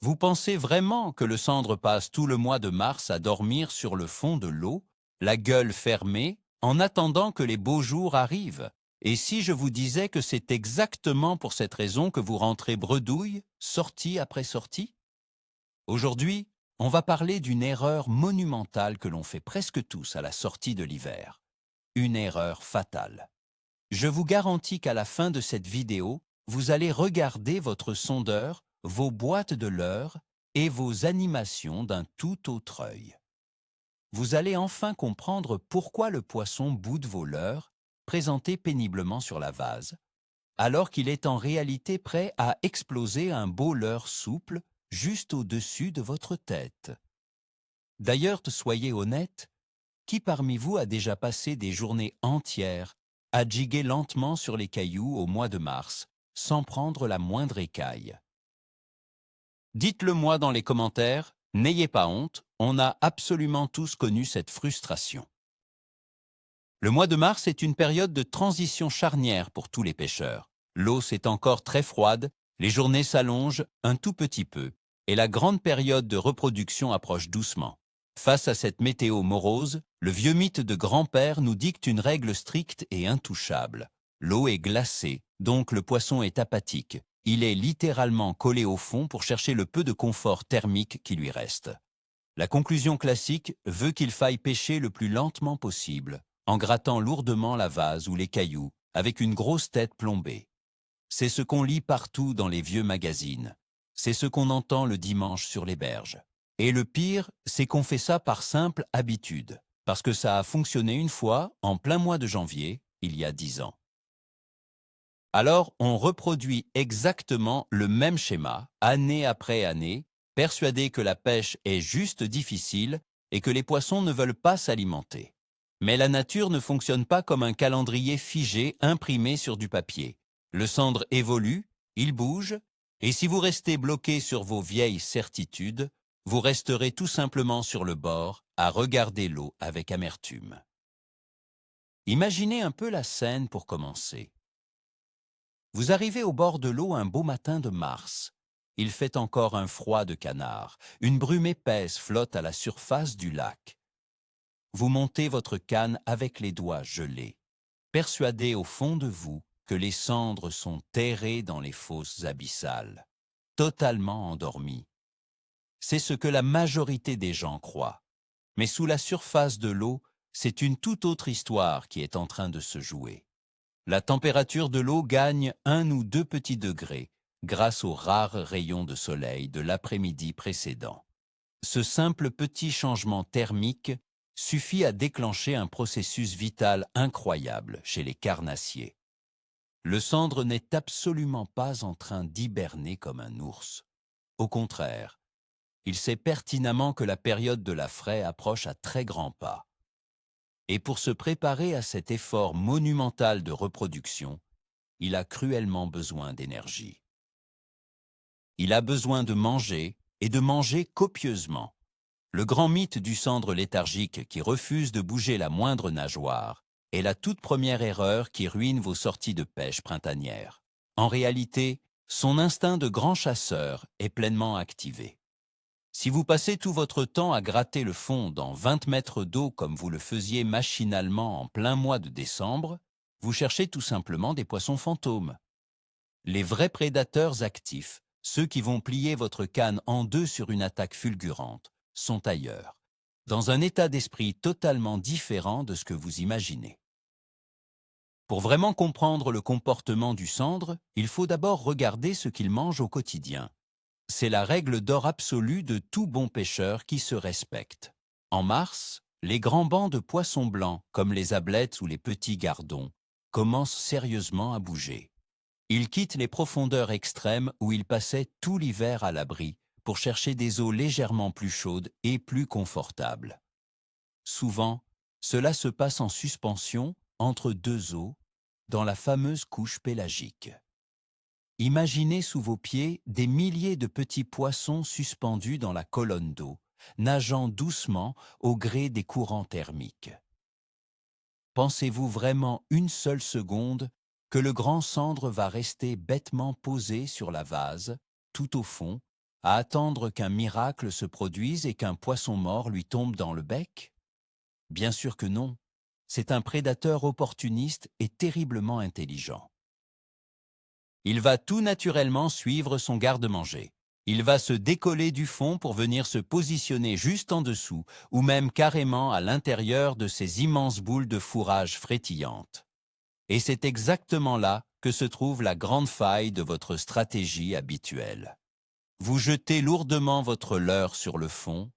Vous pensez vraiment que le cendre passe tout le mois de mars à dormir sur le fond de l'eau, la gueule fermée, en attendant que les beaux jours arrivent? Et si je vous disais que c'est exactement pour cette raison que vous rentrez bredouille, sortie après sortie? Aujourd'hui, on va parler d'une erreur monumentale que l'on fait presque tous à la sortie de l'hiver. Une erreur fatale. Je vous garantis qu'à la fin de cette vidéo, vous allez regarder votre sondeur, vos boîtes de leurre et vos animations d'un tout autre œil. Vous allez enfin comprendre pourquoi le poisson boude vos leurres, présentés péniblement sur la vase, alors qu'il est en réalité prêt à exploser un beau leurre souple juste au-dessus de votre tête. D'ailleurs, soyez honnête, qui parmi vous a déjà passé des journées entières à jiguer lentement sur les cailloux au mois de mars, sans prendre la moindre écaille? Dites-le moi dans les commentaires, n'ayez pas honte, on a absolument tous connu cette frustration. Le mois de mars est une période de transition charnière pour tous les pêcheurs. L'eau s'est encore très froide, les journées s'allongent un tout petit peu, et la grande période de reproduction approche doucement. Face à cette météo morose, le vieux mythe de grand-père nous dicte une règle stricte et intouchable. L'eau est glacée, donc le poisson est apathique. Il est littéralement collé au fond pour chercher le peu de confort thermique qui lui reste. La conclusion classique veut qu'il faille pêcher le plus lentement possible, en grattant lourdement la vase ou les cailloux, avec une grosse tête plombée. C'est ce qu'on lit partout dans les vieux magazines. C'est ce qu'on entend le dimanche sur les berges. Et le pire, c'est qu'on fait ça par simple habitude, parce que ça a fonctionné une fois, en plein mois de janvier, il y a 10 ans. Alors, on reproduit exactement le même schéma, année après année, persuadé que la pêche est juste difficile et que les poissons ne veulent pas s'alimenter. Mais la nature ne fonctionne pas comme un calendrier figé imprimé sur du papier. Le cendre évolue, il bouge, et si vous restez bloqué sur vos vieilles certitudes, vous resterez tout simplement sur le bord à regarder l'eau avec amertume. Imaginez un peu la scène pour commencer. Vous arrivez au bord de l'eau un beau matin de mars. Il fait encore un froid de canard. Une brume épaisse flotte à la surface du lac. Vous montez votre canne avec les doigts gelés, persuadé au fond de vous que les cendres sont terrées dans les fosses abyssales, totalement endormies. C'est ce que la majorité des gens croient. Mais sous la surface de l'eau, c'est une toute autre histoire qui est en train de se jouer. La température de l'eau gagne 1 ou 2 petits degrés grâce aux rares rayons de soleil de l'après-midi précédent. Ce simple petit changement thermique suffit à déclencher un processus vital incroyable chez les carnassiers. Le cendre n'est absolument pas en train d'hiberner comme un ours. Au contraire, il sait pertinemment que la période de la fraie approche à très grands pas. Et pour se préparer à cet effort monumental de reproduction, il a cruellement besoin d'énergie. Il a besoin de manger et de manger copieusement. Le grand mythe du cendre léthargique qui refuse de bouger la moindre nageoire est la toute première erreur qui ruine vos sorties de pêche printanières. En réalité, son instinct de grand chasseur est pleinement activé. Si vous passez tout votre temps à gratter le fond dans 20 mètres d'eau comme vous le faisiez machinalement en plein mois de décembre, vous cherchez tout simplement des poissons fantômes. Les vrais prédateurs actifs, ceux qui vont plier votre canne en deux sur une attaque fulgurante, sont ailleurs, dans un état d'esprit totalement différent de ce que vous imaginez. Pour vraiment comprendre le comportement du cendre, il faut d'abord regarder ce qu'il mange au quotidien. C'est la règle d'or absolue de tout bon pêcheur qui se respecte. En mars, les grands bancs de poissons blancs, comme les ablettes ou les petits gardons, commencent sérieusement à bouger. Ils quittent les profondeurs extrêmes où ils passaient tout l'hiver à l'abri pour chercher des eaux légèrement plus chaudes et plus confortables. Souvent, cela se passe en suspension entre deux eaux, dans la fameuse couche pélagique. Imaginez sous vos pieds des milliers de petits poissons suspendus dans la colonne d'eau, nageant doucement au gré des courants thermiques. Pensez-vous vraiment une seule seconde que le grand cendre va rester bêtement posé sur la vase, tout au fond, à attendre qu'un miracle se produise et qu'un poisson mort lui tombe dans le bec? Bien sûr que non. C'est un prédateur opportuniste et terriblement intelligent. Il va tout naturellement suivre son garde-manger. Il va se décoller du fond pour venir se positionner juste en dessous, ou même carrément à l'intérieur de ces immenses boules de fourrage frétillantes. Et c'est exactement là que se trouve la grande faille de votre stratégie habituelle. Vous jetez lourdement votre leurre sur le fond,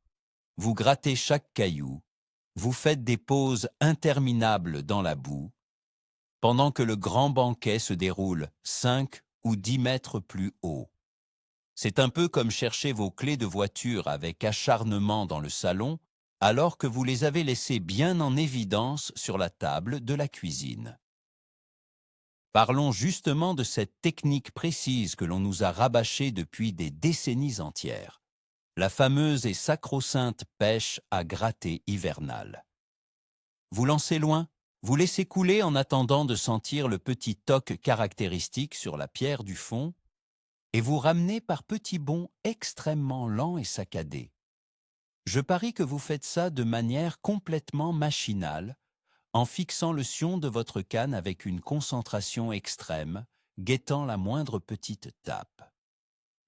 vous grattez chaque caillou, vous faites des pauses interminables dans la boue, pendant que le grand banquet se déroule 5 ou 10 mètres plus haut. C'est un peu comme chercher vos clés de voiture avec acharnement dans le salon, alors que vous les avez laissées bien en évidence sur la table de la cuisine. Parlons justement de cette technique précise que l'on nous a rabâchée depuis des décennies entières, la fameuse et sacro-sainte pêche à gratter hivernale. Vous lancez loin, vous laissez couler en attendant de sentir le petit toc caractéristique sur la pierre du fond, et vous ramenez par petits bonds extrêmement lents et saccadés. Je parie que vous faites ça de manière complètement machinale, en fixant le sion de votre canne avec une concentration extrême, guettant la moindre petite tape.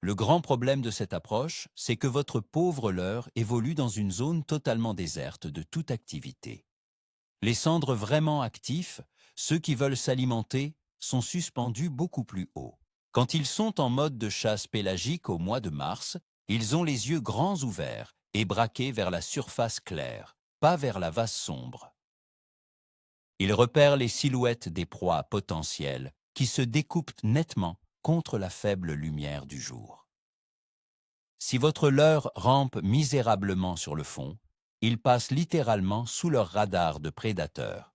Le grand problème de cette approche, c'est que votre pauvre leurre évolue dans une zone totalement déserte de toute activité. Les cendres vraiment actifs, ceux qui veulent s'alimenter, sont suspendus beaucoup plus haut. Quand ils sont en mode de chasse pélagique au mois de mars, ils ont les yeux grands ouverts et braqués vers la surface claire, pas vers la vase sombre. Ils repèrent les silhouettes des proies potentielles qui se découpent nettement contre la faible lumière du jour. Si votre leurre rampe misérablement sur le fond, ils passent littéralement sous leur radar de prédateurs.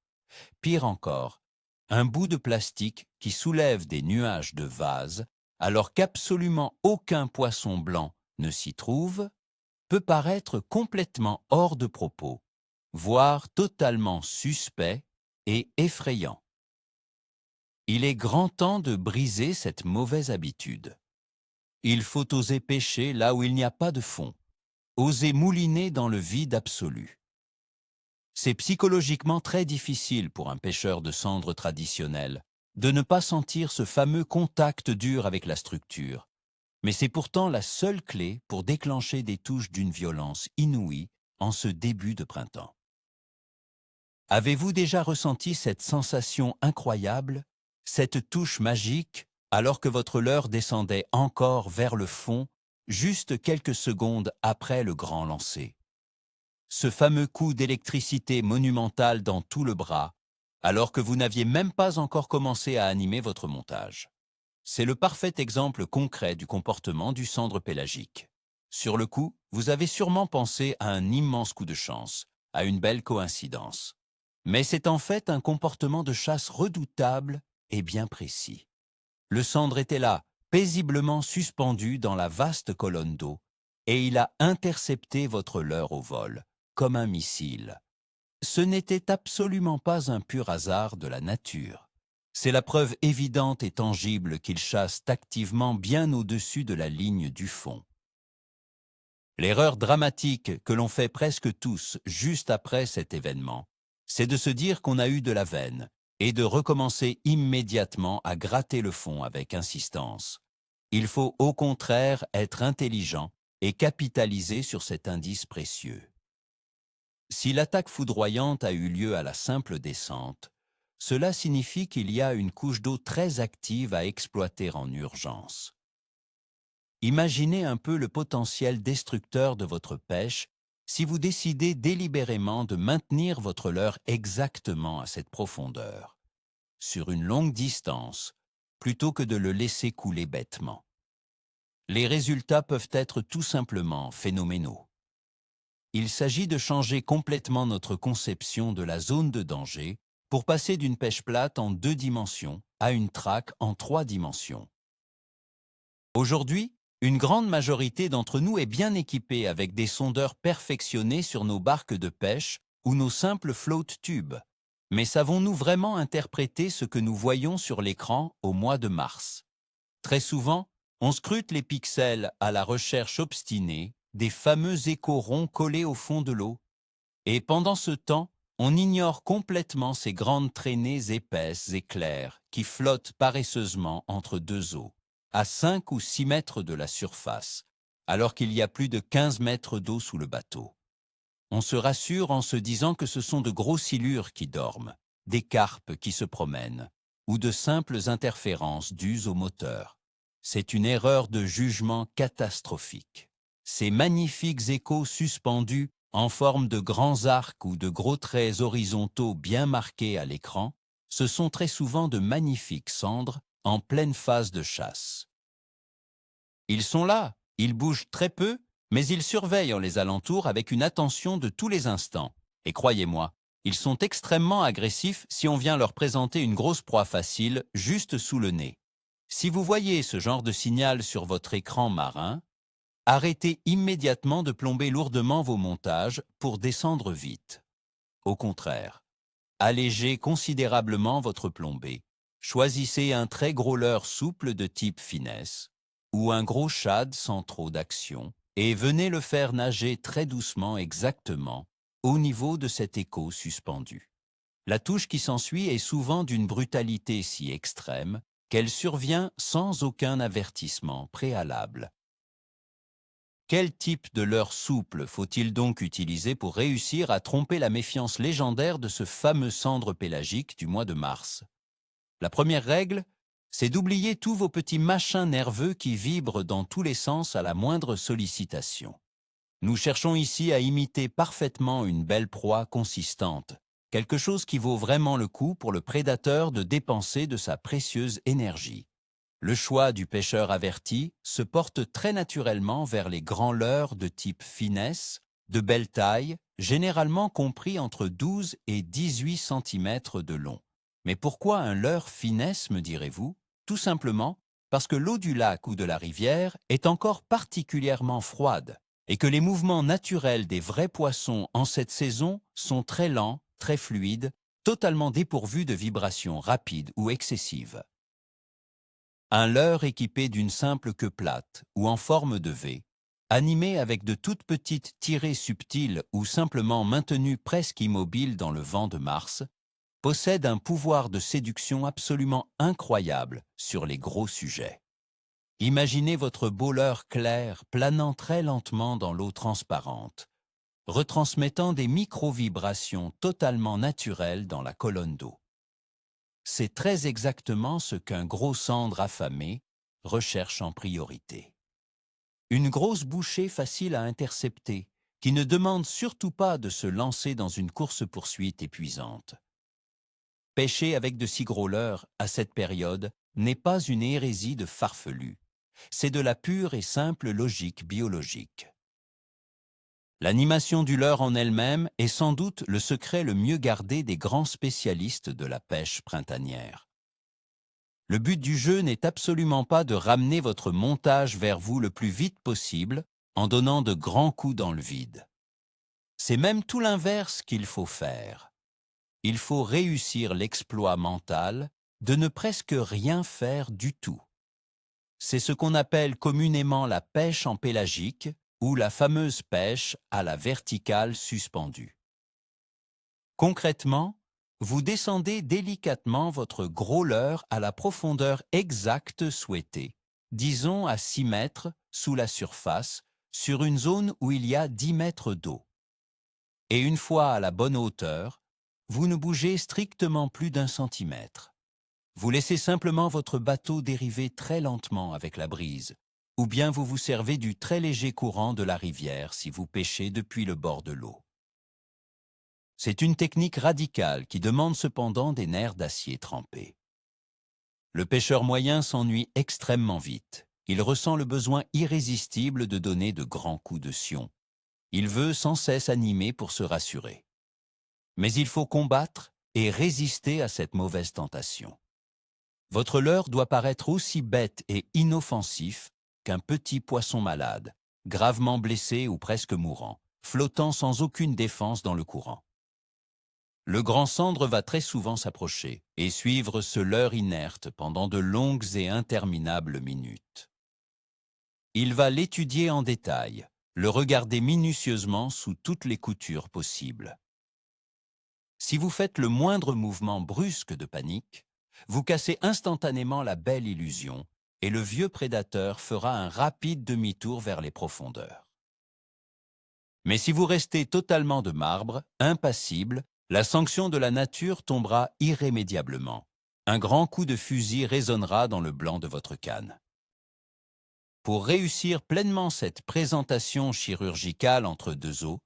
Pire encore, un bout de plastique qui soulève des nuages de vase, alors qu'absolument aucun poisson blanc ne s'y trouve, peut paraître complètement hors de propos, voire totalement suspect et effrayant. Il est grand temps de briser cette mauvaise habitude. Il faut oser pêcher là où il n'y a pas de fond, oser mouliner dans le vide absolu. C'est psychologiquement très difficile pour un pêcheur de cendres traditionnel de ne pas sentir ce fameux contact dur avec la structure, mais c'est pourtant la seule clé pour déclencher des touches d'une violence inouïe en ce début de printemps. Avez-vous déjà ressenti cette sensation incroyable, cette touche magique, alors que votre leurre descendait encore vers le fond, juste quelques secondes après le grand lancer? Ce fameux coup d'électricité monumental dans tout le bras, alors que vous n'aviez même pas encore commencé à animer votre montage. C'est le parfait exemple concret du comportement du cendre pélagique. Sur le coup, vous avez sûrement pensé à un immense coup de chance, à une belle coïncidence. Mais c'est en fait un comportement de chasse redoutable et bien précis. Le cendre était là, paisiblement suspendu dans la vaste colonne d'eau, et il a intercepté votre leurre au vol, comme un missile. Ce n'était absolument pas un pur hasard de la nature. C'est la preuve évidente et tangible qu'il chasse activement bien au-dessus de la ligne du fond. L'erreur dramatique que l'on fait presque tous juste après cet événement, c'est de se dire qu'on a eu de la veine et de recommencer immédiatement à gratter le fond avec insistance. Il faut au contraire être intelligent et capitaliser sur cet indice précieux. Si l'attaque foudroyante a eu lieu à la simple descente, cela signifie qu'il y a une couche d'eau très active à exploiter en urgence. Imaginez un peu le potentiel destructeur de votre pêche si vous décidez délibérément de maintenir votre leurre exactement à cette profondeur, sur une longue distance, plutôt que de le laisser couler bêtement. Les résultats peuvent être tout simplement phénoménaux. Il s'agit de changer complètement notre conception de la zone de danger pour passer d'une pêche plate en 2 dimensions à une traque en 3 dimensions. Aujourd'hui, une grande majorité d'entre nous est bien équipée avec des sondeurs perfectionnés sur nos barques de pêche ou nos simples float tubes. Mais savons-nous vraiment interpréter ce que nous voyons sur l'écran au mois de mars? Très souvent, On scrute les pixels à la recherche obstinée des fameux échos ronds collés au fond de l'eau. Et pendant ce temps, on ignore complètement ces grandes traînées épaisses et claires qui flottent paresseusement entre deux eaux, à 5 ou 6 mètres de la surface, alors qu'il y a plus de 15 mètres d'eau sous le bateau. On se rassure en se disant que ce sont de gros silures qui dorment, des carpes qui se promènent, ou de simples interférences dues au moteur. C'est une erreur de jugement catastrophique. Ces magnifiques échos suspendus en forme de grands arcs ou de gros traits horizontaux bien marqués à l'écran, ce sont très souvent de magnifiques cendres en pleine phase de chasse. Ils sont là, ils bougent très peu, mais ils surveillent les alentours avec une attention de tous les instants. Et croyez-moi, ils sont extrêmement agressifs si on vient leur présenter une grosse proie facile juste sous le nez. Si vous voyez ce genre de signal sur votre écran marin, arrêtez immédiatement de plomber lourdement vos montages pour descendre vite. Au contraire, allégez considérablement votre plombée. Choisissez un très gros leurre souple de type finesse ou un gros shad sans trop d'action et venez le faire nager très doucement exactement au niveau de cet écho suspendu. La touche qui s'ensuit est souvent d'une brutalité si extrême qu'elle survient sans aucun avertissement préalable. Quel type de leurre souple faut-il donc utiliser pour réussir à tromper la méfiance légendaire de ce fameux cendre pélagique du mois de mars? La première règle, c'est d'oublier tous vos petits machins nerveux qui vibrent dans tous les sens à la moindre sollicitation. Nous cherchons ici à imiter parfaitement une belle proie consistante, quelque chose qui vaut vraiment le coup pour le prédateur de dépenser de sa précieuse énergie. Le choix du pêcheur averti se porte très naturellement vers les grands leurres de type finesse, de belle taille, généralement compris entre 12 et 18 cm de long. Mais pourquoi un leurre finesse, me direz-vous? Tout simplement parce que l'eau du lac ou de la rivière est encore particulièrement froide et que les mouvements naturels des vrais poissons en cette saison sont très lents, très fluides, totalement dépourvus de vibrations rapides ou excessives. Un leurre équipé d'une simple queue plate ou en forme de V, animé avec de toutes petites tirées subtiles ou simplement maintenu presque immobile dans le vent de Mars, possède un pouvoir de séduction absolument incroyable sur les gros sujets. Imaginez votre beau leurre clair planant très lentement dans l'eau transparente, retransmettant des micro-vibrations totalement naturelles dans la colonne d'eau. C'est très exactement ce qu'un gros cendre affamé recherche en priorité. Une grosse bouchée facile à intercepter, qui ne demande surtout pas de se lancer dans une course-poursuite épuisante. Pêcher avec de si gros leurres à cette période n'est pas une hérésie de farfelu. C'est de la pure et simple logique biologique. L'animation du leurre en elle-même est sans doute le secret le mieux gardé des grands spécialistes de la pêche printanière. Le but du jeu n'est absolument pas de ramener votre montage vers vous le plus vite possible en donnant de grands coups dans le vide. C'est même tout l'inverse qu'il faut faire. Il faut réussir l'exploit mental de ne presque rien faire du tout. C'est ce qu'on appelle communément la pêche en pélagique ou la fameuse pêche à la verticale suspendue. Concrètement, vous descendez délicatement votre gros leurre à la profondeur exacte souhaitée, disons à 6 mètres sous la surface, sur une zone où il y a 10 mètres d'eau. Et une fois à la bonne hauteur, vous ne bougez strictement plus d'1 centimètre. Vous laissez simplement votre bateau dériver très lentement avec la brise, ou bien vous vous servez du très léger courant de la rivière si vous pêchez depuis le bord de l'eau. C'est une technique radicale qui demande cependant des nerfs d'acier trempés. Le pêcheur moyen s'ennuie extrêmement vite. Il ressent le besoin irrésistible de donner de grands coups de sion. Il veut sans cesse animer pour se rassurer. Mais il faut combattre et résister à cette mauvaise tentation. Votre leurre doit paraître aussi bête et inoffensif qu'un petit poisson malade, gravement blessé ou presque mourant, flottant sans aucune défense dans le courant. Le grand cendre va très souvent s'approcher et suivre ce leurre inerte pendant de longues et interminables minutes. Il va l'étudier en détail, le regarder minutieusement sous toutes les coutures possibles. Si vous faites le moindre mouvement brusque de panique, vous cassez instantanément la belle illusion et le vieux prédateur fera un rapide demi-tour vers les profondeurs. Mais si vous restez totalement de marbre, impassible, la sanction de la nature tombera irrémédiablement. Un grand coup de fusil résonnera dans le blanc de votre canne. Pour réussir pleinement cette présentation chirurgicale entre deux os,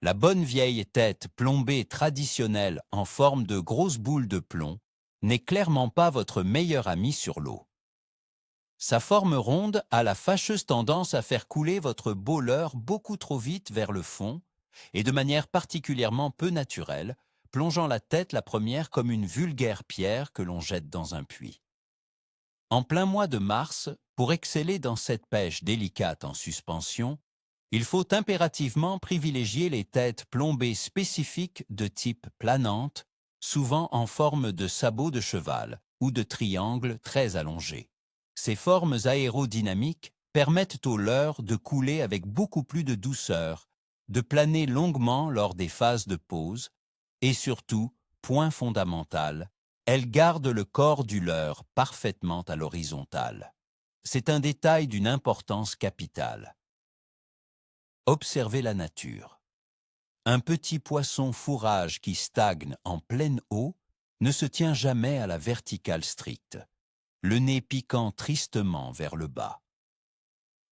la bonne vieille tête plombée traditionnelle en forme de grosse boule de plomb n'est clairement pas votre meilleur ami sur l'eau. Sa forme ronde a la fâcheuse tendance à faire couler votre beau leurre beaucoup trop vite vers le fond et de manière particulièrement peu naturelle, plongeant la tête la première comme une vulgaire pierre que l'on jette dans un puits. En plein mois de mars, pour exceller dans cette pêche délicate en suspension, il faut impérativement privilégier les têtes plombées spécifiques de type planante, souvent en forme de sabot de cheval ou de triangle très allongé. Ces formes aérodynamiques permettent au leurre de couler avec beaucoup plus de douceur, de planer longuement lors des phases de pose et surtout, point fondamental, elles gardent le corps du leurre parfaitement à l'horizontale. C'est un détail d'une importance capitale. Observez la nature. Un petit poisson fourrage qui stagne en pleine eau ne se tient jamais à la verticale stricte, le nez piquant tristement vers le bas.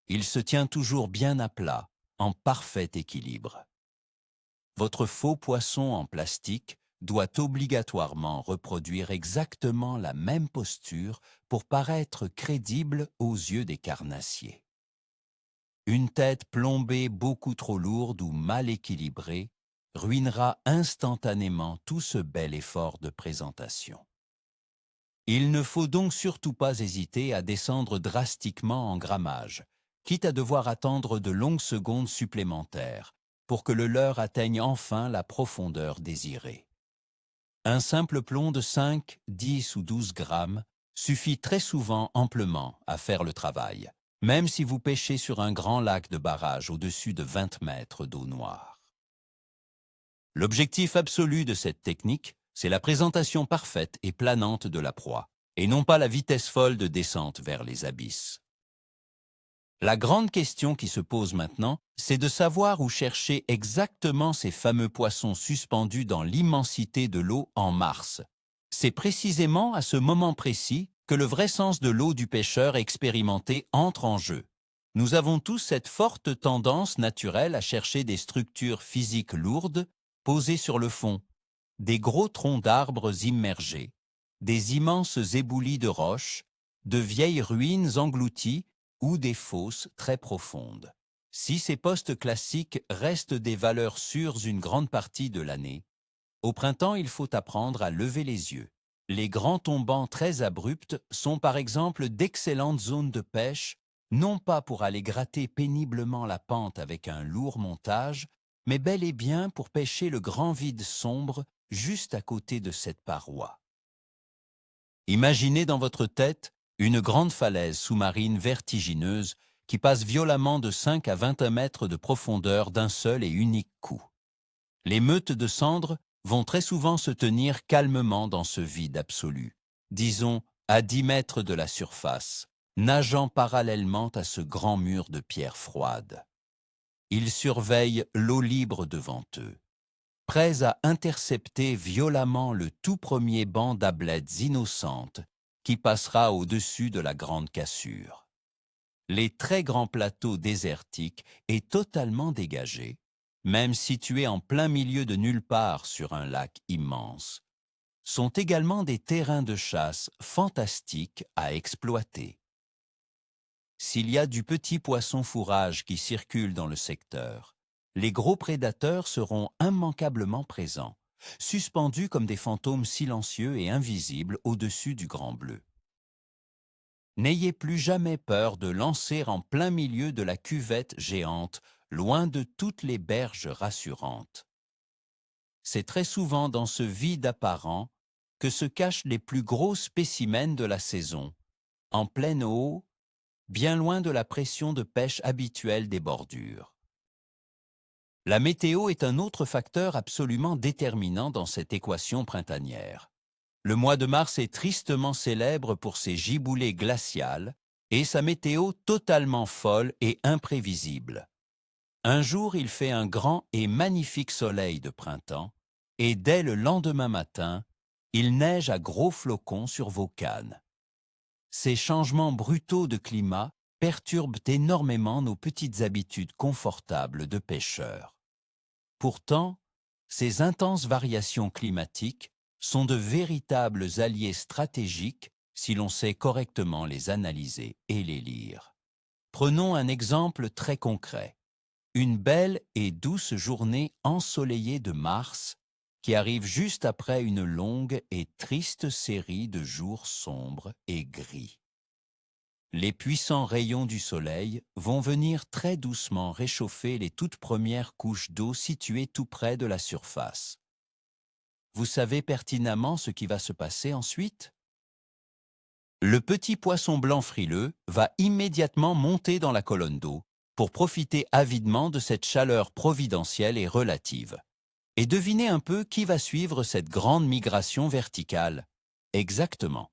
Il se tient toujours bien à plat, en parfait équilibre. Votre faux poisson en plastique doit obligatoirement reproduire exactement la même posture pour paraître crédible aux yeux des carnassiers. Une tête plombée beaucoup trop lourde ou mal équilibrée ruinera instantanément tout ce bel effort de présentation. Il ne faut donc surtout pas hésiter à descendre drastiquement en grammage, quitte à devoir attendre de longues secondes supplémentaires pour que le leurre atteigne enfin la profondeur désirée. Un simple plomb de 5, 10 ou 12 grammes suffit très souvent amplement à faire le travail, même si vous pêchez sur un grand lac de barrage au-dessus de 20 mètres d'eau noire. L'objectif absolu de cette technique, c'est la présentation parfaite et planante de la proie, et non pas la vitesse folle de descente vers les abysses. La grande question qui se pose maintenant, c'est de savoir où chercher exactement ces fameux poissons suspendus dans l'immensité de l'eau en mars. C'est précisément à ce moment précis que le vrai sens de l'eau du pêcheur expérimenté entre en jeu. Nous avons tous cette forte tendance naturelle à chercher des structures physiques lourdes posées sur le fond, des gros troncs d'arbres immergés, des immenses éboulis de roches, de vieilles ruines englouties ou des fosses très profondes. Si ces postes classiques restent des valeurs sûres une grande partie de l'année, au printemps il faut apprendre à lever les yeux. Les grands tombants très abrupts sont par exemple d'excellentes zones de pêche, non pas pour aller gratter péniblement la pente avec un lourd montage, mais bel et bien pour pêcher le grand vide sombre juste à côté de cette paroi. Imaginez dans votre tête une grande falaise sous-marine vertigineuse qui passe violemment de 5 à 21 mètres de profondeur d'un seul et unique coup. Les meutes de cendres vont très souvent se tenir calmement dans ce vide absolu, disons à 10 mètres de la surface, nageant parallèlement à ce grand mur de pierre froide. Ils surveillent l'eau libre devant eux, prêts à intercepter violemment le tout premier banc d'ablettes innocentes qui passera au-dessus de la grande cassure. Les très grands plateaux désertiques et totalement dégagés, même situés en plein milieu de nulle part sur un lac immense, sont également des terrains de chasse fantastiques à exploiter. S'il y a du petit poisson fourrage qui circule dans le secteur, les gros prédateurs seront immanquablement présents, suspendus comme des fantômes silencieux et invisibles au-dessus du grand bleu. N'ayez plus jamais peur de lancer en plein milieu de la cuvette géante, loin de toutes les berges rassurantes. C'est très souvent dans ce vide apparent que se cachent les plus gros spécimens de la saison, en pleine eau, bien loin de la pression de pêche habituelle des bordures. La météo est un autre facteur absolument déterminant dans cette équation printanière. Le mois de mars est tristement célèbre pour ses giboulées glaciales et sa météo totalement folle et imprévisible. Un jour, il fait un grand et magnifique soleil de printemps, et dès le lendemain matin, il neige à gros flocons sur vos cannes. Ces changements brutaux de climat perturbent énormément nos petites habitudes confortables de pêcheurs. Pourtant, ces intenses variations climatiques sont de véritables alliés stratégiques si l'on sait correctement les analyser et les lire. Prenons un exemple très concret. Une belle et douce journée ensoleillée de mars qui arrive juste après une longue et triste série de jours sombres et gris. Les puissants rayons du soleil vont venir très doucement réchauffer les toutes premières couches d'eau situées tout près de la surface. Vous savez pertinemment ce qui va se passer ensuite? Le petit poisson blanc frileux va immédiatement monter dans la colonne d'eau pour profiter avidement de cette chaleur providentielle et relative. Et devinez un peu qui va suivre cette grande migration verticale. Exactement.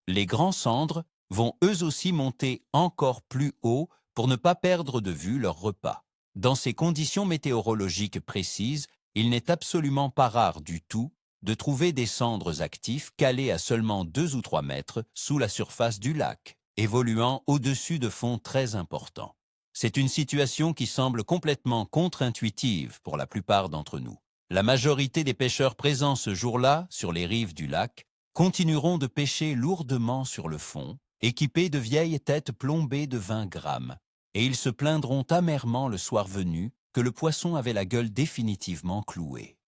Les grands sandres vont eux aussi monter encore plus haut pour ne pas perdre de vue leur repas. Dans ces conditions météorologiques précises, il n'est absolument pas rare du tout de trouver des cendres actifs calés à seulement 2 ou 3 mètres sous la surface du lac, évoluant au-dessus de fonds très importants. C'est une situation qui semble complètement contre-intuitive pour la plupart d'entre nous. La majorité des pêcheurs présents ce jour-là sur les rives du lac continueront de pêcher lourdement sur le fond, équipés de vieilles têtes plombées de 20 grammes, et ils se plaindront amèrement le soir venu que le poisson avait la gueule définitivement clouée.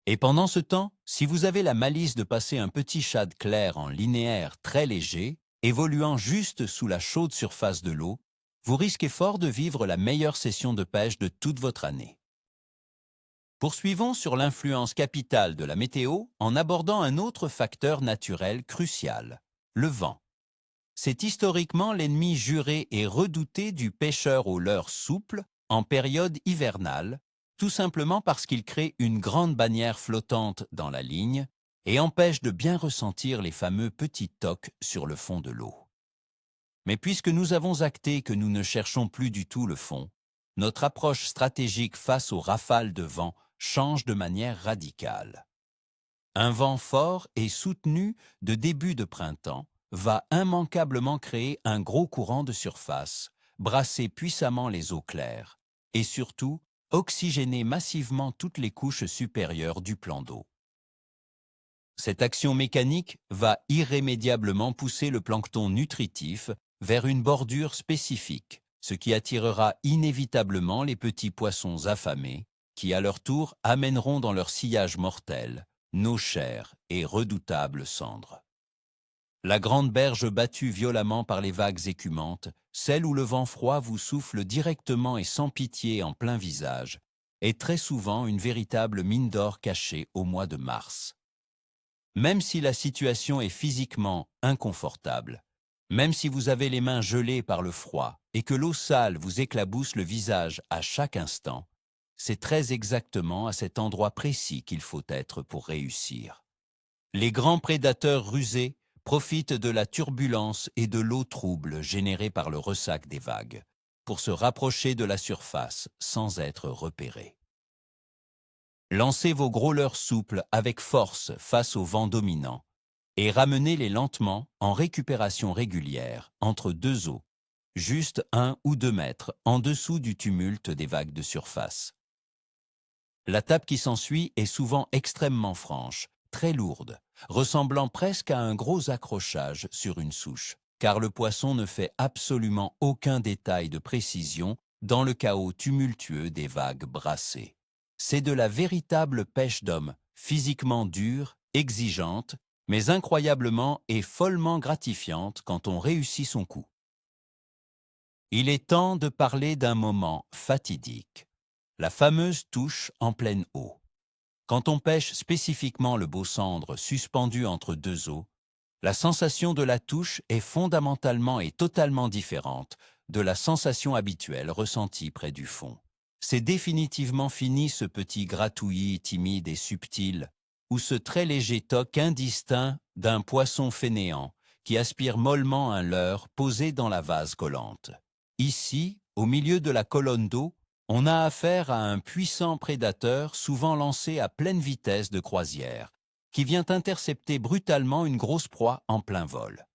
Et pendant ce temps, si vous avez la malice de passer un petit shad clair en linéaire très léger, évoluant juste sous la chaude surface de l'eau, vous risquez fort de vivre la meilleure session de pêche de toute votre année. Poursuivons sur l'influence capitale de la météo en abordant un autre facteur naturel crucial, le vent. C'est historiquement l'ennemi juré et redouté du pêcheur au leurre souple en période hivernale, tout simplement parce qu'il crée une grande bannière flottante dans la ligne et empêche de bien ressentir les fameux petits tocs sur le fond de l'eau. Mais puisque nous avons acté que nous ne cherchons plus du tout le fond, notre approche stratégique face aux rafales de vent change de manière radicale. Un vent fort et soutenu de début de printemps va immanquablement créer un gros courant de surface, brasser puissamment les eaux claires et surtout oxygéner massivement toutes les couches supérieures du plan d'eau. Cette action mécanique va irrémédiablement pousser le plancton nutritif vers une bordure spécifique, ce qui attirera inévitablement les petits poissons affamés qui, à leur tour, amèneront dans leur sillage mortel nos chères et redoutables cendres. La grande berge battue violemment par les vagues écumantes, celle où le vent froid vous souffle directement et sans pitié en plein visage, est très souvent une véritable mine d'or cachée au mois de mars. Même si la situation est physiquement inconfortable, même si vous avez les mains gelées par le froid et que l'eau sale vous éclabousse le visage à chaque instant, c'est très exactement à cet endroit précis qu'il faut être pour réussir. Les grands prédateurs rusés profitent de la turbulence et de l'eau trouble générée par le ressac des vagues pour se rapprocher de la surface sans être repérés. Lancez vos gros leurres souples avec force face au vent dominant et ramenez-les lentement en récupération régulière entre 2 eaux, juste 1 ou 2 mètres en dessous du tumulte des vagues de surface. La tape qui s'ensuit est souvent extrêmement franche, très lourde, ressemblant presque à un gros accrochage sur une souche, car le poisson ne fait absolument aucun détail de précision dans le chaos tumultueux des vagues brassées. C'est de la véritable pêche d'homme, physiquement dure, exigeante, mais incroyablement et follement gratifiante quand on réussit son coup. Il est temps de parler d'un moment fatidique, la fameuse touche en pleine eau. Quand on pêche spécifiquement le beau cendre suspendu entre 2 eaux, La sensation de la touche est fondamentalement et totalement différente de la sensation habituelle ressentie près du fond. C'est définitivement fini ce petit gratouillis timide et subtil, ou ce très léger toc indistinct d'un poisson fainéant qui aspire mollement un leurre posé dans la vase collante. Ici, au milieu de la colonne d'eau, on a affaire à un puissant prédateur souvent lancé à pleine vitesse de croisière, qui vient intercepter brutalement une grosse proie en plein vol.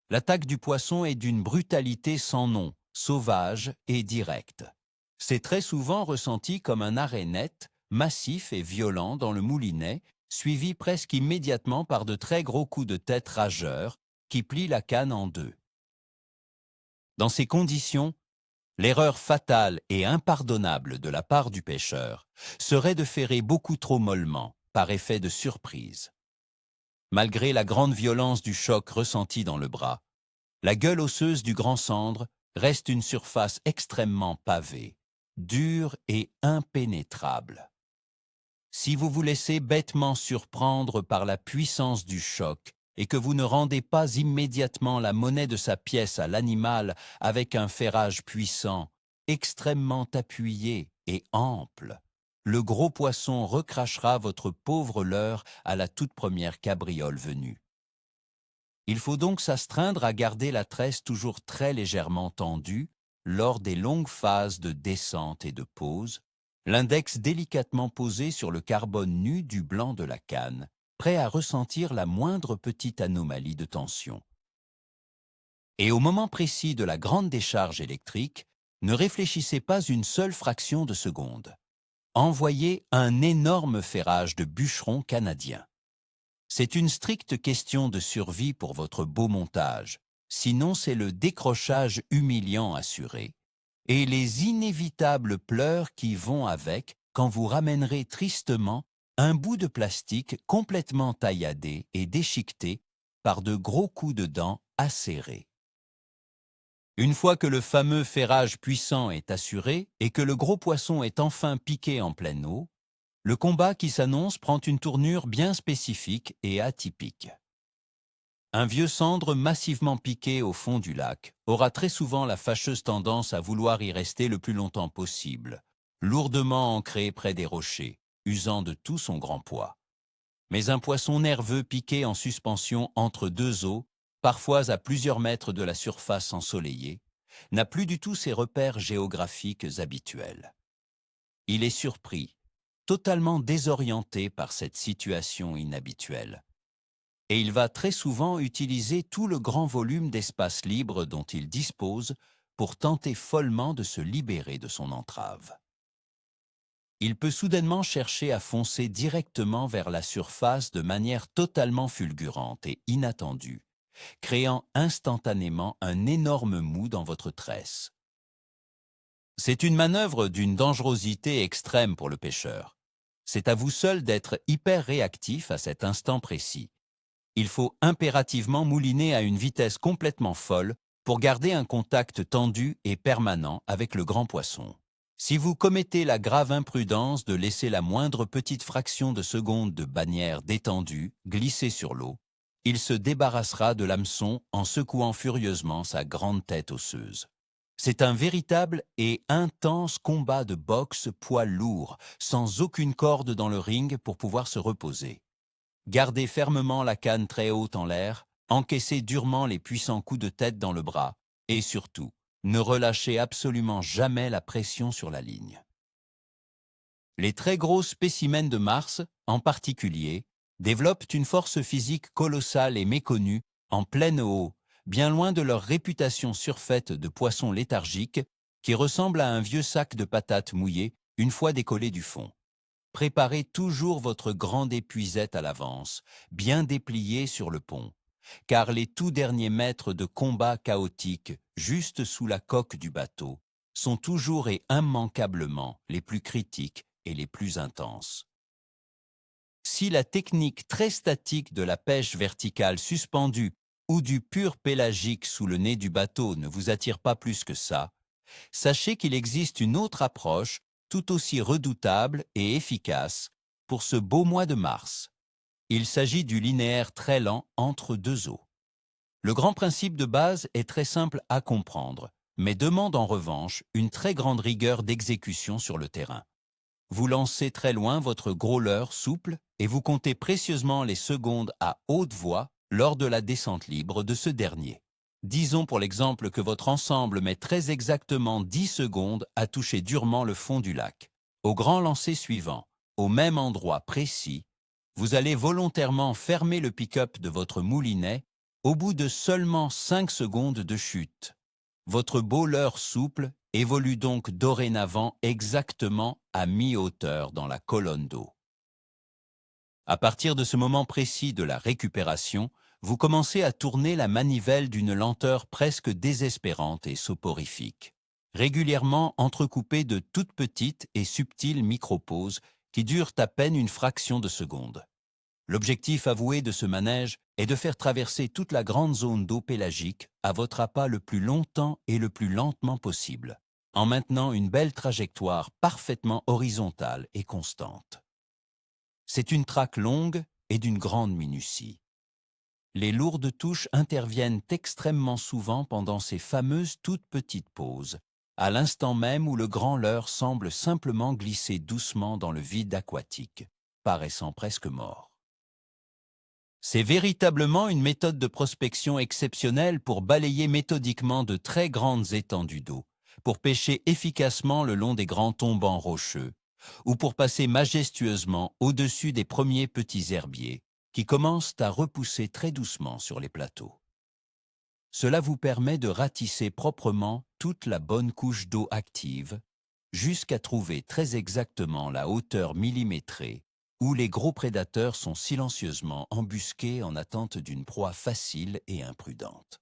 L'attaque du poisson est d'une brutalité sans nom, sauvage et directe. C'est très souvent ressenti comme un arrêt net, massif et violent dans le moulinet, suivi presque immédiatement par de très gros coups de tête rageurs qui plient la canne en deux. Dans ces conditions, l'erreur fatale et impardonnable de la part du pêcheur serait de ferrer beaucoup trop mollement, par effet de surprise. Malgré la grande violence du choc ressenti dans le bras, la gueule osseuse du grand sandre reste une surface extrêmement pavée, dure et impénétrable. Si vous vous laissez bêtement surprendre par la puissance du choc et que vous ne rendez pas immédiatement la monnaie de sa pièce à l'animal avec un ferrage puissant, extrêmement appuyé et ample, le gros poisson recrachera votre pauvre leurre à la toute première cabriole venue. Il faut donc s'astreindre à garder la tresse toujours très légèrement tendue lors des longues phases de descente et de pause, l'index délicatement posé sur le carbone nu du blanc de la canne, prêt à ressentir la moindre petite anomalie de tension. Et au moment précis de la grande décharge électrique, ne réfléchissez pas une seule fraction de seconde. Envoyez un énorme ferrage de bûcheron canadien. C'est une stricte question de survie pour votre beau montage, sinon c'est le décrochage humiliant assuré, et les inévitables pleurs qui vont avec quand vous ramènerez tristement un bout de plastique complètement tailladé et déchiqueté par de gros coups de dents acérés. Une fois que le fameux ferrage puissant est assuré et que le gros poisson est enfin piqué en pleine eau, le combat qui s'annonce prend une tournure bien spécifique et atypique. Un vieux sandre massivement piqué au fond du lac aura très souvent la fâcheuse tendance à vouloir y rester le plus longtemps possible, lourdement ancré près des rochers, usant de tout son grand poids. Mais un poisson nerveux piqué en suspension entre deux eaux, parfois à plusieurs mètres de la surface ensoleillée, n'a plus du tout ses repères géographiques habituels. Il est surpris, totalement désorienté par cette situation inhabituelle. Et il va très souvent utiliser tout le grand volume d'espace libre dont il dispose pour tenter follement de se libérer de son entrave. Il peut soudainement chercher à foncer directement vers la surface de manière totalement fulgurante et inattendue, créant instantanément un énorme mou dans votre tresse. C'est une manœuvre d'une dangerosité extrême pour le pêcheur. C'est à vous seul d'être hyper réactif à cet instant précis. Il faut impérativement mouliner à une vitesse complètement folle pour garder un contact tendu et permanent avec le grand poisson. Si vous commettez la grave imprudence de laisser la moindre petite fraction de seconde de bannière détendue glisser sur l'eau, il se débarrassera de l'hameçon en secouant furieusement sa grande tête osseuse. C'est un véritable et intense combat de boxe poids lourd, sans aucune corde dans le ring pour pouvoir se reposer. Gardez fermement la canne très haute en l'air, encaissez durement les puissants coups de tête dans le bras, et surtout, ne relâchez absolument jamais la pression sur la ligne. Les très gros spécimens de Mars, en particulier, développent une force physique colossale et méconnue en pleine eau, bien loin de leur réputation surfaite de poissons léthargiques qui ressemblent à un vieux sac de patates mouillées une fois décollé du fond. Préparez toujours votre grande épuisette à l'avance, bien dépliée sur le pont, car les tout derniers mètres de combat chaotique, juste sous la coque du bateau, sont toujours et immanquablement les plus critiques et les plus intenses. Si la technique très statique de la pêche verticale suspendue ou du pur pélagique sous le nez du bateau ne vous attire pas plus que ça, sachez qu'il existe une autre approche tout aussi redoutable et efficace pour ce beau mois de mars. Il s'agit du linéaire très lent entre deux eaux. Le grand principe de base est très simple à comprendre, mais demande en revanche une très grande rigueur d'exécution sur le terrain. Vous lancez très loin votre gros leurre souple et vous comptez précieusement les secondes à haute voix lors de la descente libre de ce dernier. Disons pour l'exemple que votre ensemble met très exactement 10 secondes à toucher durement le fond du lac. Au grand lancer suivant, au même endroit précis, vous allez volontairement fermer le pick-up de votre moulinet au bout de seulement 5 secondes de chute. Votre beau leurre souple évolue donc dorénavant exactement à mi-hauteur dans la colonne d'eau. À partir de ce moment précis de la récupération, vous commencez à tourner la manivelle d'une lenteur presque désespérante et soporifique, régulièrement entrecoupée de toutes petites et subtiles micro-pauses qui durent à peine une fraction de seconde. L'objectif avoué de ce manège est de faire traverser toute la grande zone d'eau pélagique à votre appât le plus longtemps et le plus lentement possible, en maintenant une belle trajectoire parfaitement horizontale et constante. C'est une traque longue et d'une grande minutie. Les lourdes touches interviennent extrêmement souvent pendant ces fameuses toutes petites pauses, à l'instant même où le grand leurre semble simplement glisser doucement dans le vide aquatique, paraissant presque mort. C'est véritablement une méthode de prospection exceptionnelle pour balayer méthodiquement de très grandes étendues d'eau, pour pêcher efficacement le long des grands tombants rocheux, ou pour passer majestueusement au-dessus des premiers petits herbiers qui commencent à repousser très doucement sur les plateaux. Cela vous permet de ratisser proprement toute la bonne couche d'eau active, jusqu'à trouver très exactement la hauteur millimétrée où les gros prédateurs sont silencieusement embusqués en attente d'une proie facile et imprudente.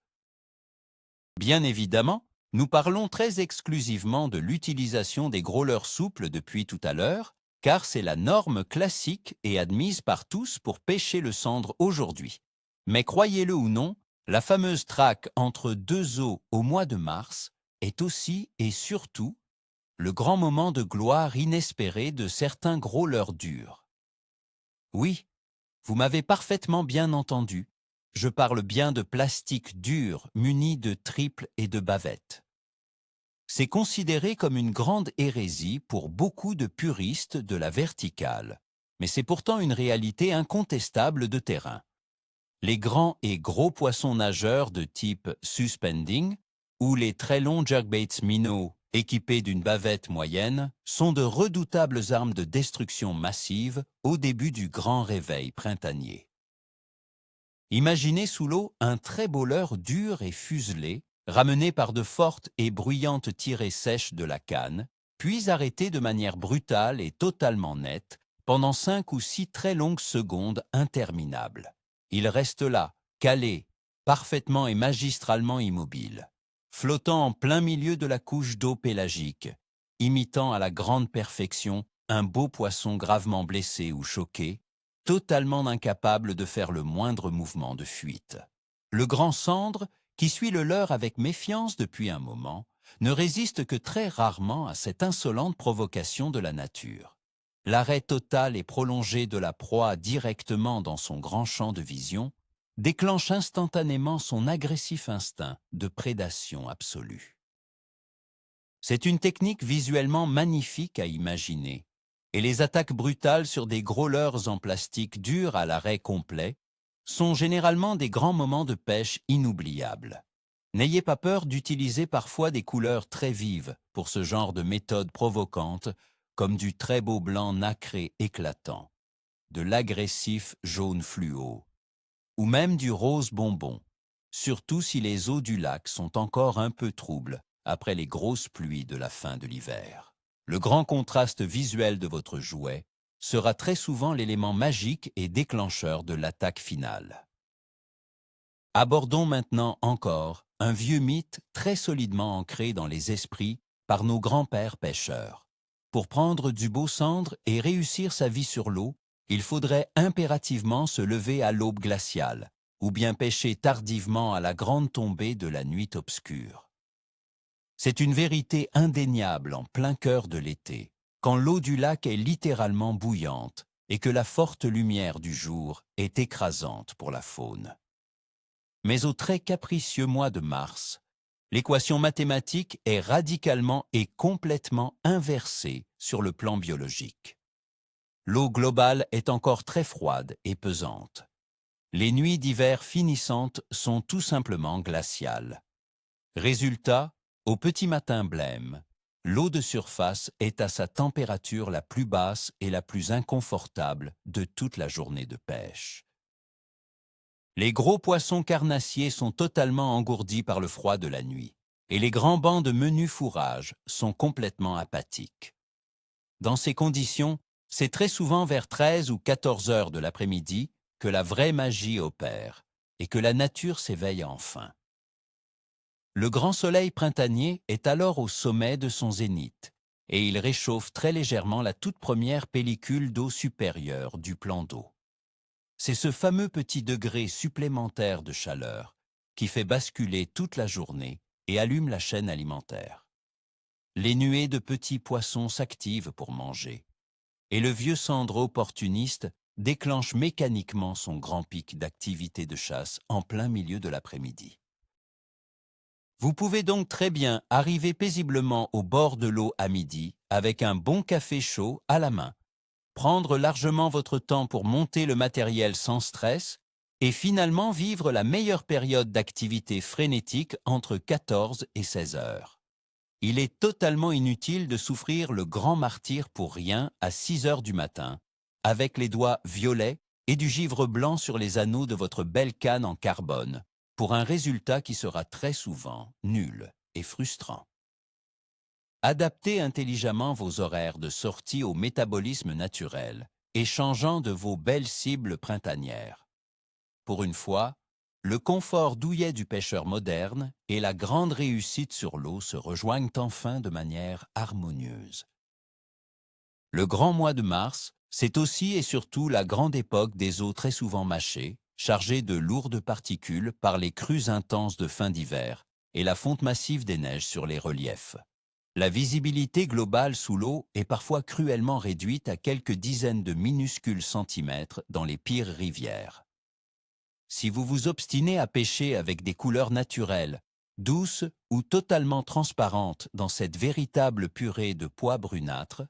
Bien évidemment, nous parlons très exclusivement de l'utilisation des gros leurres souples depuis tout à l'heure, car c'est la norme classique et admise par tous pour pêcher le sandre aujourd'hui. Mais croyez-le ou non, la fameuse traque entre deux eaux au mois de mars est aussi et surtout le grand moment de gloire inespéré de certains gros leurres durs. Oui, vous m'avez parfaitement bien entendu. Je parle bien de plastique dur muni de triples et de bavettes. C'est considéré comme une grande hérésie pour beaucoup de puristes de la verticale, mais c'est pourtant une réalité incontestable de terrain. Les grands et gros poissons nageurs de type suspending ou les très longs jerkbaits minots équipés d'une bavette moyenne sont de redoutables armes de destruction massive au début du grand réveil printanier. Imaginez sous l'eau un très beau leurre dur et fuselé, ramené par de fortes et bruyantes tirées sèches de la canne, puis arrêté de manière brutale et totalement nette pendant 5 ou 6 très longues secondes interminables. Il reste là, calé, parfaitement et magistralement immobile, flottant en plein milieu de la couche d'eau pélagique, imitant à la grande perfection un beau poisson gravement blessé ou choqué, totalement incapable de faire le moindre mouvement de fuite. Le grand sandre, qui suit le leurre avec méfiance depuis un moment, ne résiste que très rarement à cette insolente provocation de la nature. L'arrêt total et prolongé de la proie directement dans son grand champ de vision déclenche instantanément son agressif instinct de prédation absolue. C'est une technique visuellement magnifique à imaginer, et les attaques brutales sur des gros leurres en plastique dur à l'arrêt complet sont généralement des grands moments de pêche inoubliables. N'ayez pas peur d'utiliser parfois des couleurs très vives pour ce genre de méthode provocante, comme du très beau blanc nacré éclatant, de l'agressif jaune fluo, ou même du rose bonbon, surtout si les eaux du lac sont encore un peu troubles après les grosses pluies de la fin de l'hiver. Le grand contraste visuel de votre jouet sera très souvent l'élément magique et déclencheur de l'attaque finale. Abordons maintenant encore un vieux mythe très solidement ancré dans les esprits par nos grands-pères pêcheurs. Pour prendre du beau sandre et réussir sa vie sur l'eau, il faudrait impérativement se lever à l'aube glaciale, ou bien pêcher tardivement à la grande tombée de la nuit obscure. C'est une vérité indéniable en plein cœur de l'été, quand l'eau du lac est littéralement bouillante et que la forte lumière du jour est écrasante pour la faune. Mais au très capricieux mois de mars, l'équation mathématique est radicalement et complètement inversée sur le plan biologique. L'eau globale est encore très froide et pesante. Les nuits d'hiver finissantes sont tout simplement glaciales. Résultat, au petit matin blême, l'eau de surface est à sa température la plus basse et la plus inconfortable de toute la journée de pêche. Les gros poissons carnassiers sont totalement engourdis par le froid de la nuit, et les grands bancs de menu fourrage sont complètement apathiques. Dans ces conditions, c'est très souvent vers 13 ou 14 heures de l'après-midi que la vraie magie opère et que la nature s'éveille enfin. Le grand soleil printanier est alors au sommet de son zénith et il réchauffe très légèrement la toute première pellicule d'eau supérieure du plan d'eau. C'est ce fameux petit degré supplémentaire de chaleur qui fait basculer toute la journée et allume la chaîne alimentaire. Les nuées de petits poissons s'activent pour manger et le vieux cendre opportuniste déclenche mécaniquement son grand pic d'activité de chasse en plein milieu de l'après-midi. Vous pouvez donc très bien arriver paisiblement au bord de l'eau à midi avec un bon café chaud à la main, prendre largement votre temps pour monter le matériel sans stress et finalement vivre la meilleure période d'activité frénétique entre 14 et 16 heures. Il est totalement inutile de souffrir le grand martyre pour rien à 6 heures du matin, avec les doigts violets et du givre blanc sur les anneaux de votre belle canne en carbone, pour un résultat qui sera très souvent nul et frustrant. Adaptez intelligemment vos horaires de sortie au métabolisme naturel et changeant de vos belles cibles printanières. Pour une fois, le confort douillet du pêcheur moderne et la grande réussite sur l'eau se rejoignent enfin de manière harmonieuse. Le grand mois de mars, c'est aussi et surtout la grande époque des eaux très souvent mâchées, chargées de lourdes particules par les crues intenses de fin d'hiver et la fonte massive des neiges sur les reliefs. La visibilité globale sous l'eau est parfois cruellement réduite à quelques dizaines de minuscules centimètres dans les pires rivières. Si vous vous obstinez à pêcher avec des couleurs naturelles, douces ou totalement transparentes dans cette véritable purée de pois brunâtres,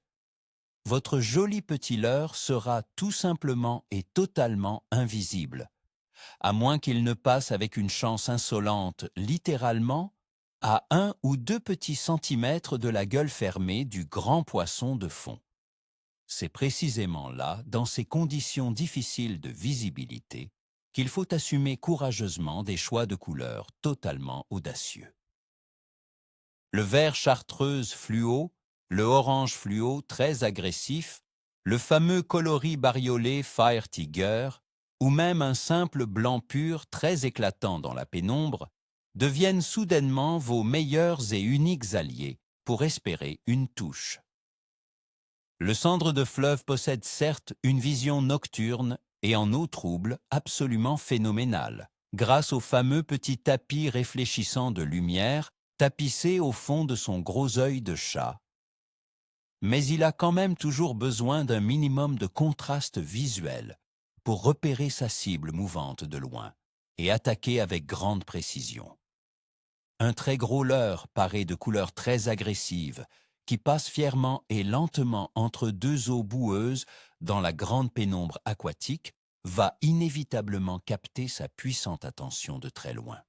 votre joli petit leurre sera tout simplement et totalement invisible, à moins qu'il ne passe avec une chance insolente, littéralement, à 1 ou 2 petits centimètres de la gueule fermée du grand poisson de fond. C'est précisément là, dans ces conditions difficiles de visibilité, qu'il faut assumer courageusement des choix de couleurs totalement audacieux. Le vert chartreuse fluo, le orange fluo très agressif, le fameux coloris bariolé Fire Tiger, ou même un simple blanc pur très éclatant dans la pénombre, deviennent soudainement vos meilleurs et uniques alliés pour espérer une touche. Le cendre de fleuve possède certes une vision nocturne et en eau trouble absolument phénoménale, grâce au fameux petit tapis réfléchissant de lumière tapissé au fond de son gros œil de chat. Mais il a quand même toujours besoin d'un minimum de contraste visuel pour repérer sa cible mouvante de loin et attaquer avec grande précision. Un très gros leurre paré de couleurs très agressives qui passe fièrement et lentement entre deux eaux boueuses dans la grande pénombre aquatique va inévitablement capter sa puissante attention de très loin.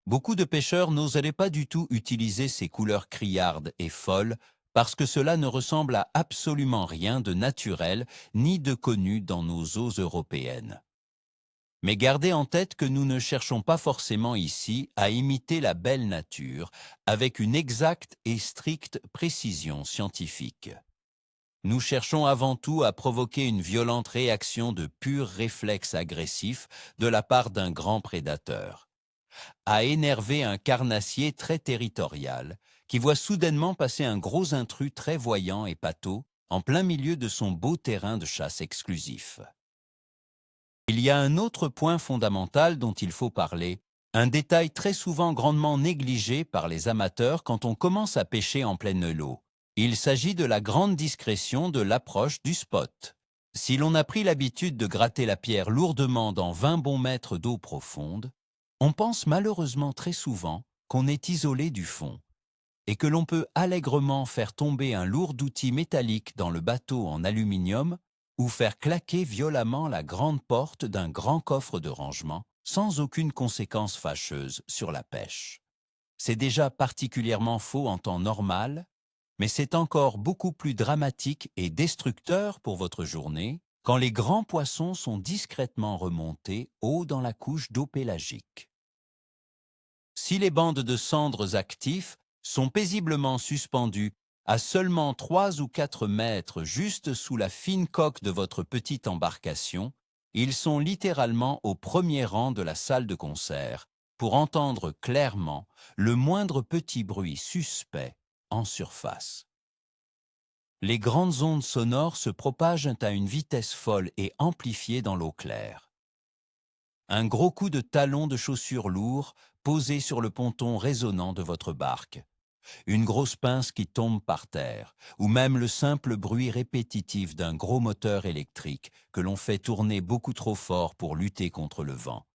Beaucoup de pêcheurs n'oseraient pas du tout utiliser ces couleurs criardes et folles parce que cela ne ressemble à absolument rien de naturel ni de connu dans nos eaux européennes. Mais gardez en tête que nous ne cherchons pas forcément ici à imiter la belle nature avec une exacte et stricte précision scientifique. Nous cherchons avant tout à provoquer une violente réaction de pur réflexe agressif de la part d'un grand prédateur, à énerver un carnassier très territorial qui voit soudainement passer un gros intrus très voyant et pâteau en plein milieu de son beau terrain de chasse exclusif. Il y a un autre point fondamental dont il faut parler, un détail très souvent grandement négligé par les amateurs quand on commence à pêcher en pleine eau. Il s'agit de la grande discrétion de l'approche du spot. Si l'on a pris l'habitude de gratter la pierre lourdement dans 20 bons mètres d'eau profonde, on pense malheureusement très souvent qu'on est isolé du fond et que l'on peut allègrement faire tomber un lourd outil métallique dans le bateau en aluminium ou faire claquer violemment la grande porte d'un grand coffre de rangement sans aucune conséquence fâcheuse sur la pêche. C'est déjà particulièrement faux en temps normal, mais c'est encore beaucoup plus dramatique et destructeur pour votre journée quand les grands poissons sont discrètement remontés haut dans la couche d'eau pélagique. Si les bandes de cendres actifs sont paisiblement suspendues à seulement 3 ou 4 mètres juste sous la fine coque de votre petite embarcation, ils sont littéralement au premier rang de la salle de concert pour entendre clairement le moindre petit bruit suspect en surface. Les grandes ondes sonores se propagent à une vitesse folle et amplifiée dans l'eau claire. Un gros coup de talon de chaussure lourd posé sur le ponton résonnant de votre barque, une grosse pince qui tombe par terre, ou même le simple bruit répétitif d'un gros moteur électrique que l'on fait tourner beaucoup trop fort pour lutter contre le vent.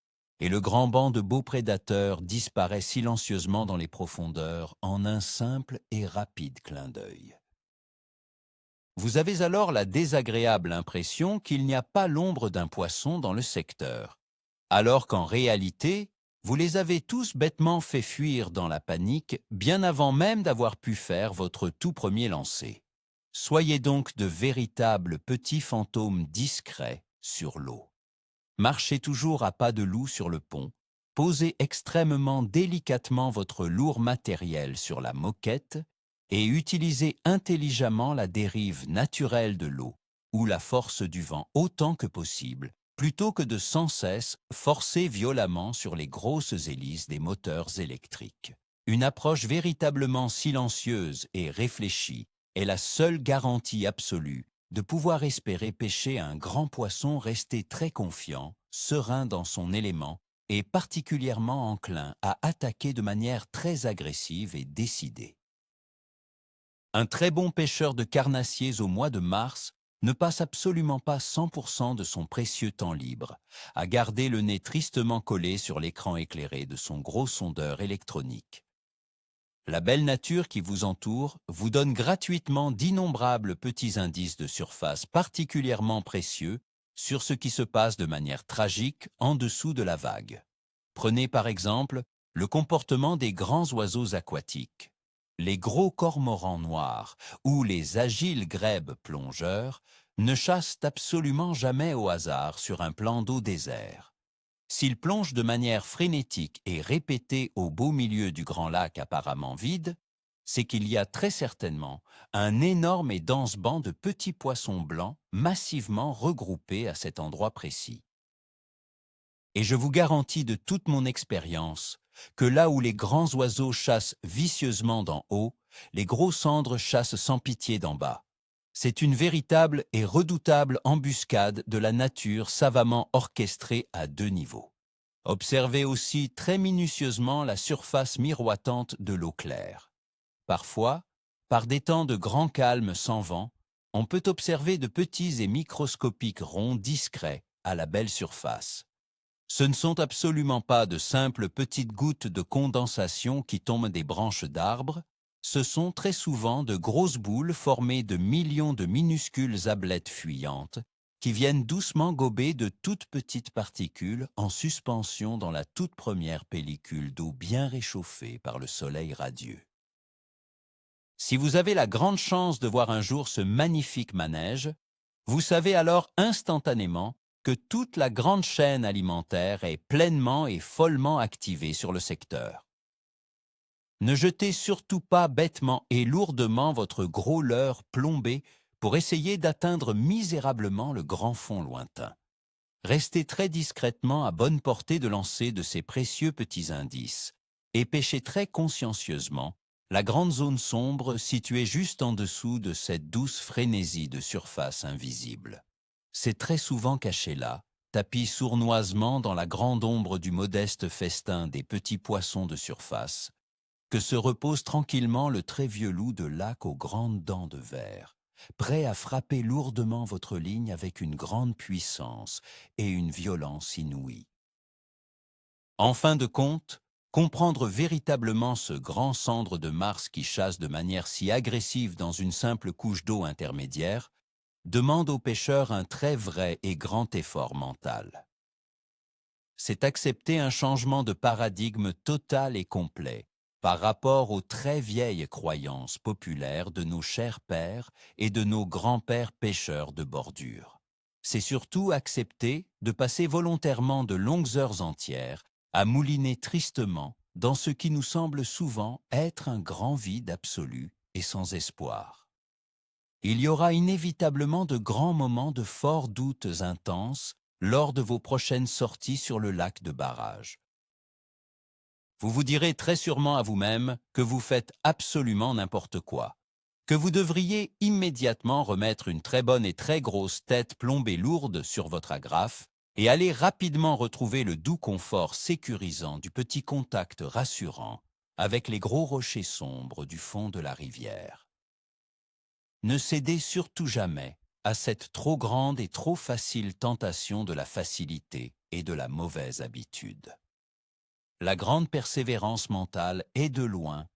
Et le grand banc de beaux prédateurs disparaît silencieusement dans les profondeurs en un simple et rapide clin d'œil. Vous avez alors la désagréable impression qu'il n'y a pas l'ombre d'un poisson dans le secteur, alors qu'en réalité, vous les avez tous bêtement fait fuir dans la panique bien avant même d'avoir pu faire votre tout premier lancer. Soyez donc de véritables petits fantômes discrets sur l'eau. Marchez toujours à pas de loup sur le pont, posez extrêmement délicatement votre lourd matériel sur la moquette et utilisez intelligemment la dérive naturelle de l'eau ou la force du vent autant que possible, plutôt que de sans cesse forcer violemment sur les grosses hélices des moteurs électriques. Une approche véritablement silencieuse et réfléchie est la seule garantie absolue de pouvoir espérer pêcher un grand poisson resté très confiant, serein dans son élément et particulièrement enclin à attaquer de manière très agressive et décidée. Un très bon pêcheur de carnassiers au mois de mars ne passe absolument pas 100% de son précieux temps libre à garder le nez tristement collé sur l'écran éclairé de son gros sondeur électronique. La belle nature qui vous entoure vous donne gratuitement d'innombrables petits indices de surface particulièrement précieux sur ce qui se passe de manière tragique en dessous de la vague. Prenez par exemple le comportement des grands oiseaux aquatiques. Les gros cormorans noirs ou les agiles grèbes plongeurs ne chassent absolument jamais au hasard sur un plan d'eau désert. S'ils plongent de manière frénétique et répétée au beau milieu du grand lac apparemment vide, c'est qu'il y a très certainement un énorme et dense banc de petits poissons blancs massivement regroupés à cet endroit précis. Et je vous garantis de toute mon expérience que là où les grands oiseaux chassent vicieusement d'en haut, les gros sandres chassent sans pitié d'en bas. C'est une véritable et redoutable embuscade de la nature savamment orchestrée à 2 niveaux. Observez aussi très minutieusement la surface miroitante de l'eau claire. Parfois, par des temps de grand calme sans vent, on peut observer de petits et microscopiques ronds discrets à la belle surface. Ce ne sont absolument pas de simples petites gouttes de condensation qui tombent des branches d'arbres, ce sont très souvent de grosses boules formées de millions de minuscules ablettes fuyantes qui viennent doucement gober de toutes petites particules en suspension dans la toute première pellicule d'eau bien réchauffée par le soleil radieux. Si vous avez la grande chance de voir un jour ce magnifique manège, vous savez alors instantanément que toute la grande chaîne alimentaire est pleinement et follement activée sur le secteur. Ne jetez surtout pas bêtement et lourdement votre gros leurre plombé pour essayer d'atteindre misérablement le grand fond lointain. Restez très discrètement à bonne portée de lancer de ces précieux petits indices et pêchez très consciencieusement la grande zone sombre située juste en dessous de cette douce frénésie de surface invisible. C'est très souvent caché là, tapis sournoisement dans la grande ombre du modeste festin des petits poissons de surface, que se repose tranquillement le très vieux loup de lac aux grandes dents de verre, prêt à frapper lourdement votre ligne avec une grande puissance et une violence inouïe. En fin de compte, comprendre véritablement ce grand cendre de Mars qui chasse de manière si agressive dans une simple couche d'eau intermédiaire demande aux pêcheurs un très vrai et grand effort mental. C'est accepter un changement de paradigme total et complet par rapport aux très vieilles croyances populaires de nos chers pères et de nos grands-pères pêcheurs de bordure. C'est surtout accepter de passer volontairement de longues heures entières à mouliner tristement dans ce qui nous semble souvent être un grand vide absolu et sans espoir. Il y aura inévitablement de grands moments de forts doutes intenses lors de vos prochaines sorties sur le lac de barrage. Vous vous direz très sûrement à vous-même que vous faites absolument n'importe quoi, que vous devriez immédiatement remettre une très bonne et très grosse tête plombée lourde sur votre agrafe et aller rapidement retrouver le doux confort sécurisant du petit contact rassurant avec les gros rochers sombres du fond de la rivière. Ne cédez surtout jamais à cette trop grande et trop facile tentation de la facilité et de la mauvaise habitude. La grande persévérance mentale est de loin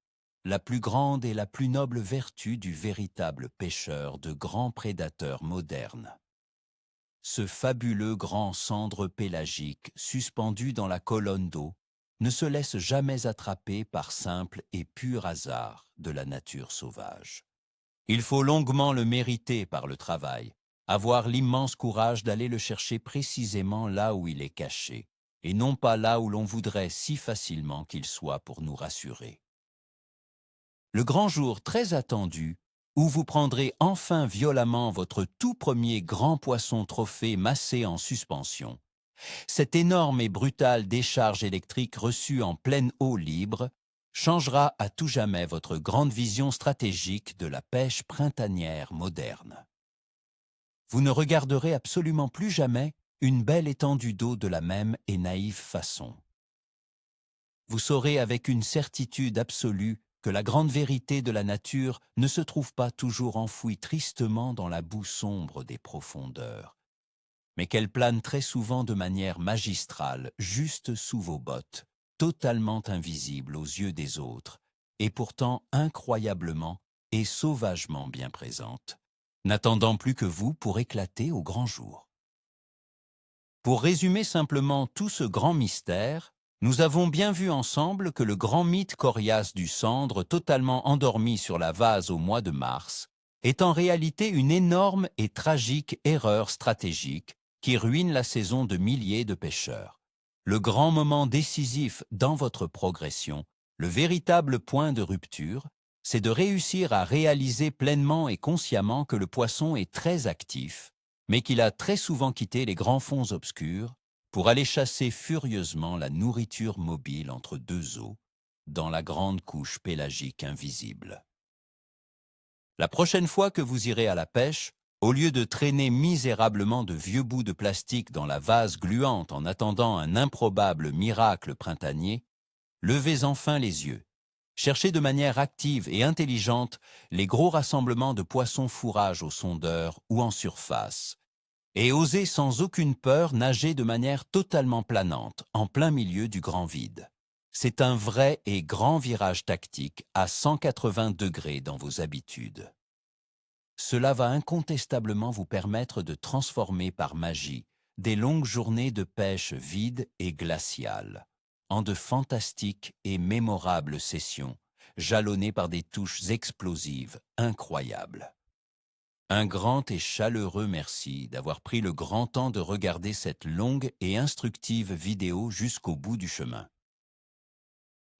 la plus grande et la plus noble vertu du véritable pêcheur de grands prédateurs modernes. Ce fabuleux grand cendre pélagique suspendu dans la colonne d'eau ne se laisse jamais attraper par simple et pur hasard de la nature sauvage. Il faut longuement le mériter par le travail, avoir l'immense courage d'aller le chercher précisément là où il est caché, et non pas là où l'on voudrait si facilement qu'il soit pour nous rassurer. Le grand jour très attendu, où vous prendrez enfin violemment votre tout premier grand poisson trophée massé en suspension, cette énorme et brutale décharge électrique reçue en pleine eau libre, changera à tout jamais votre grande vision stratégique de la pêche printanière moderne. Vous ne regarderez absolument plus jamais une belle étendue d'eau de la même et naïve façon. Vous saurez avec une certitude absolue que la grande vérité de la nature ne se trouve pas toujours enfouie tristement dans la boue sombre des profondeurs, mais qu'elle plane très souvent de manière magistrale juste sous vos bottes, totalement invisible aux yeux des autres, et pourtant incroyablement et sauvagement bien présente, n'attendant plus que vous pour éclater au grand jour. Pour résumer simplement tout ce grand mystère, nous avons bien vu ensemble que le grand mythe coriace du cendre totalement endormi sur la vase au mois de mars est en réalité une énorme et tragique erreur stratégique qui ruine la saison de milliers de pêcheurs. Le grand moment décisif dans votre progression, le véritable point de rupture, c'est de réussir à réaliser pleinement et consciemment que le poisson est très actif, mais qu'il a très souvent quitté les grands fonds obscurs pour aller chasser furieusement la nourriture mobile entre deux eaux, dans la grande couche pélagique invisible. La prochaine fois que vous irez à la pêche, au lieu de traîner misérablement de vieux bouts de plastique dans la vase gluante en attendant un improbable miracle printanier, levez enfin les yeux. Cherchez de manière active et intelligente les gros rassemblements de poissons fourrage au sondeur ou en surface, et osez sans aucune peur nager de manière totalement planante, en plein milieu du grand vide. C'est un vrai et grand virage tactique à 180 degrés dans vos habitudes. Cela va incontestablement vous permettre de transformer par magie des longues journées de pêche vides et glaciales en de fantastiques et mémorables sessions, jalonnées par des touches explosives incroyables. Un grand et chaleureux merci d'avoir pris le grand temps de regarder cette longue et instructive vidéo jusqu'au bout du chemin.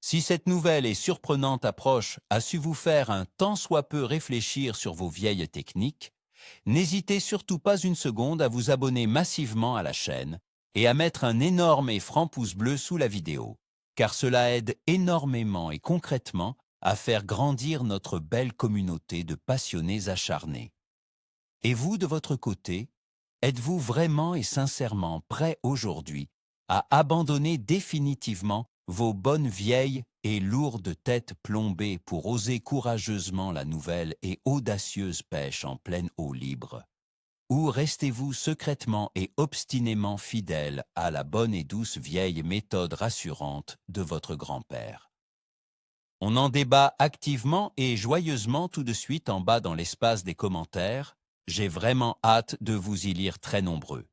Si cette nouvelle et surprenante approche a su vous faire un tant soit peu réfléchir sur vos vieilles techniques, n'hésitez surtout pas une seconde à vous abonner massivement à la chaîne et à mettre un énorme et franc pouce bleu sous la vidéo, car cela aide énormément et concrètement à faire grandir notre belle communauté de passionnés acharnés. Et vous, de votre côté, êtes-vous vraiment et sincèrement prêt aujourd'hui à abandonner définitivement vos bonnes vieilles et lourde tête plombée pour oser courageusement la nouvelle et audacieuse pêche en pleine eau libre? Ou restez-vous secrètement et obstinément fidèle à la bonne et douce vieille méthode rassurante de votre grand-père? On en débat activement et joyeusement tout de suite en bas dans l'espace des commentaires. J'ai vraiment hâte de vous y lire très nombreux.